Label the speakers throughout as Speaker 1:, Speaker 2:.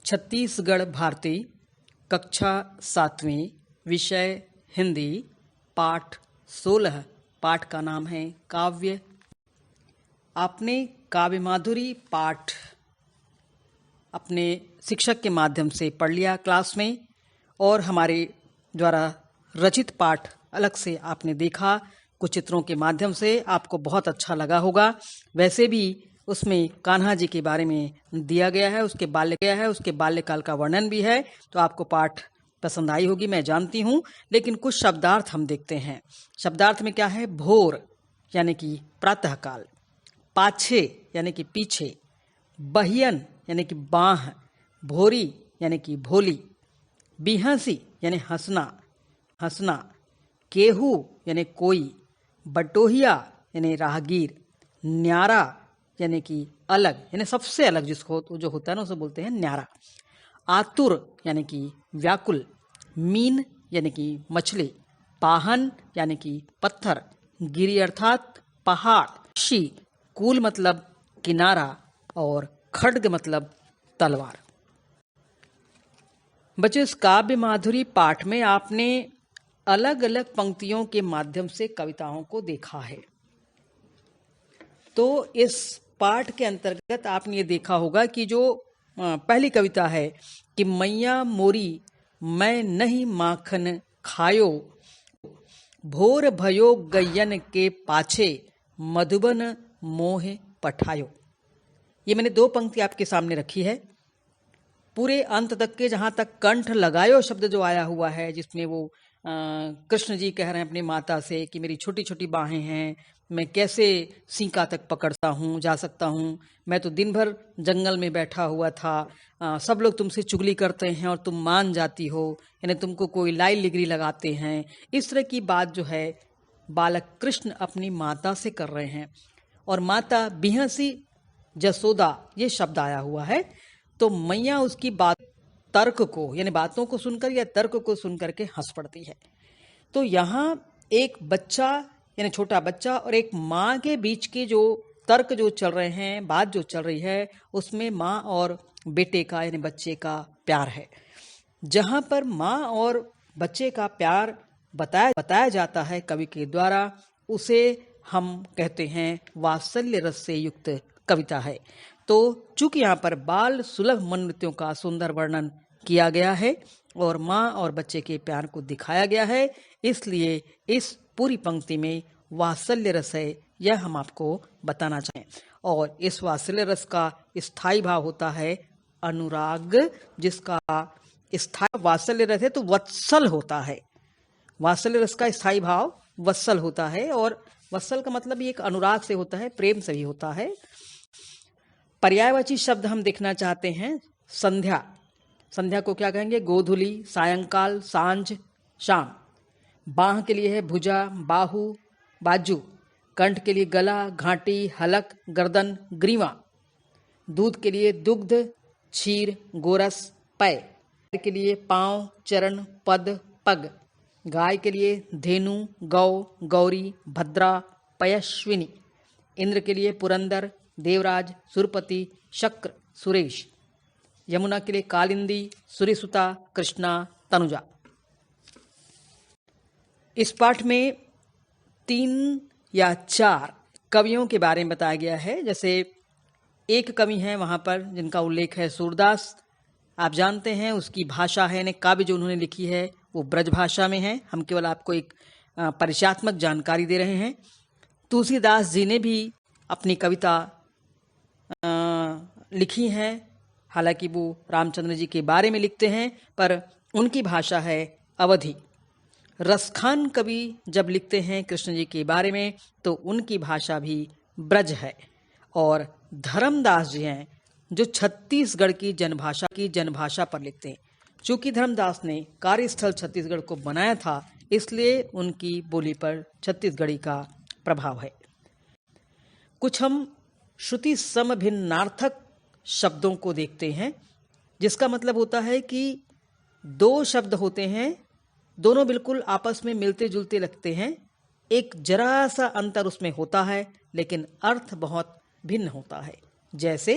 Speaker 1: छत्तीसगढ़ भारती, कक्षा 7वीं, विषय हिंदी, पाठ 16। पाठ का नाम है काव्य। आपने काव्य माधुरी पाठ अपने शिक्षक के माध्यम से पढ़ लिया क्लास में, और हमारे द्वारा रचित पाठ अलग से आपने देखा कुछ चित्रों के माध्यम से। आपको बहुत अच्छा लगा होगा। वैसे भी उसमें कान्हा जी के बारे में दिया गया है, उसके बाल्यकाल का वर्णन भी है, तो आपको पाठ पसंद आई होगी, मैं जानती हूँ। लेकिन कुछ शब्दार्थ हम देखते हैं। शब्दार्थ में क्या है? भोर यानी कि प्रातःकाल, पाछे यानी कि पीछे, बहियन यानी कि बाह, भोरी यानी कि भोली, बिहसी यानी हंसना, केहू यानी कोई, बटोहिया यानी राहगीर, न्यारा यानी कि अलग, यानी सबसे अलग जिसको जो होता है ना उसे बोलते हैं न्यारा, आतुर यानी कि व्याकुल, मीन यानी कि मछली, पाहन यानी कि पत्थर, गिरी अर्थात पहाड़, शी कूल मतलब किनारा, और खड्ग मतलब तलवार। बच्चों, इस काव्य माधुरी पाठ में आपने अलग अलग पंक्तियों के माध्यम से कविताओं को देखा है। तो इस पाठ के अंतर्गत आपने ये देखा होगा कि जो पहली कविता है कि मैया मोरी मैं नहीं माखन खायो, भोर भयो गैयन के पाछे मधुबन मोह पठायो। ये मैंने दो पंक्ति आपके सामने रखी है। पूरे अंत तक के जहाँ तक कंठ लगायो शब्द जो आया हुआ है, जिसमें वो कृष्ण जी कह रहे हैं अपनी माता से कि मेरी छोटी छोटी बाहें हैं, मैं कैसे सीका तक पकड़ता हूँ, जा सकता हूँ, मैं तो दिन भर जंगल में बैठा हुआ था, सब लोग तुमसे चुगली करते हैं और तुम मान जाती हो, यानी तुमको कोई लाई लिगरी लगाते हैं। इस तरह की बात जो है बालक कृष्ण अपनी माता से कर रहे हैं। और माता बिहसी जसोदा ये शब्द आया हुआ है, तो मैया उसकी बात तर्क को यानी बातों को सुनकर या तर्क को सुनकर के हंस पड़ती है। तो यहाँ एक बच्चा यानी छोटा बच्चा और एक माँ के बीच के जो तर्क जो चल रहे हैं, बात जो चल रही है, उसमें माँ और बेटे का यानी बच्चे का प्यार है। जहाँ पर माँ और बच्चे का प्यार बताया जाता है कवि के द्वारा, उसे हम कहते हैं वात्सल्य रस से युक्त कविता है। तो चूंकि यहाँ पर बाल सुलभ मनोवृत्तियों का सुंदर वर्णन किया गया है और माँ और बच्चे के प्यार को दिखाया गया है, इसलिए इस पूरी पंक्ति में वात्सल्य रस है, यह हम आपको बताना चाहें। और इस वात्सल्य रस का स्थायी भाव होता है अनुराग, जिसका स्थायी वात्सल्य रस है तो वत्सल होता है। वात्सल्य रस का स्थायी भाव वत्सल होता है, और वत्सल का मतलब ये एक अनुराग से होता है, प्रेम से भी होता है। पर्यायवाची शब्द हम देखना चाहते हैं। संध्या, संध्या को क्या कहेंगे? गोधूली, सायंकाल, सांझ, शाम। बाह के लिए है भुजा, बाहु, बाजू। कंठ के लिए गला, घाटी, हलक, गर्दन, ग्रीवा। दूध के लिए दुग्ध, क्षीर, गोरस, पय। पैर के लिए पांव, चरण, पद, पग। गाय के लिए धेनु, गौ, गौरी, भद्रा, पयस्विनी। इंद्र के लिए पुरंदर, देवराज, सुरपति, शक्र, सुरेश। यमुना के लिए कालिंदी, सुरेसुता, कृष्णा, तनुजा। इस पाठ में 3 या 4 कवियों के बारे में बताया गया है। जैसे एक कवि हैं वहाँ पर जिनका उल्लेख है सूरदास। आप जानते हैं उसकी भाषा है, यानी काव्य जो उन्होंने लिखी है वो ब्रज भाषा में है। हम केवल आपको एक परिचयात्मक जानकारी दे रहे हैं। तुलसीदास जी ने भी अपनी कविता लिखी हैं, हालांकि वो रामचंद्र जी के बारे में लिखते हैं, पर उनकी भाषा है अवधि। रसखान कवि जब लिखते हैं कृष्ण जी के बारे में तो उनकी भाषा भी ब्रज है। और धर्मदास जी हैं जो छत्तीसगढ़ की जनभाषा पर लिखते हैं। चूंकि धर्मदास ने कार्यस्थल छत्तीसगढ़ को बनाया था, इसलिए उनकी बोली पर छत्तीसगढ़ी का प्रभाव है। कुछ हम श्रुति समभिन्नार्थक शब्दों को देखते हैं, जिसका मतलब होता है कि 2 शब्द होते हैं, दोनों बिल्कुल आपस में मिलते जुलते लगते हैं, एक जरा सा अंतर उसमें होता है लेकिन अर्थ बहुत भिन्न होता है। जैसे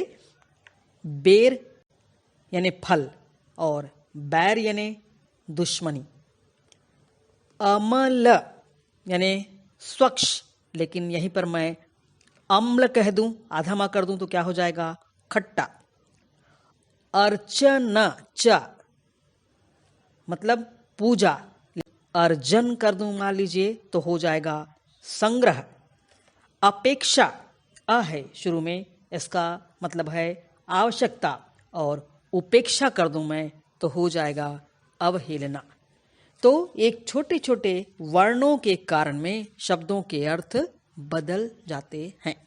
Speaker 1: बेर यानी फल और बैर यानी दुश्मनी। अमल यानी स्वच्छ, लेकिन यहीं पर मैं अम्ल कह दूं, आधा माँ कर दूं तो क्या हो जाएगा? खट्टा। अर्चन च मतलब पूजा, अर्जन कर दूं मान लीजिए तो हो जाएगा संग्रह। अपेक्षा अ है शुरू में, इसका मतलब है आवश्यकता, और उपेक्षा कर दूं मैं तो हो जाएगा अवहेलना। तो एक छोटे छोटे वर्णों के कारण में शब्दों के अर्थ बदल जाते हैं।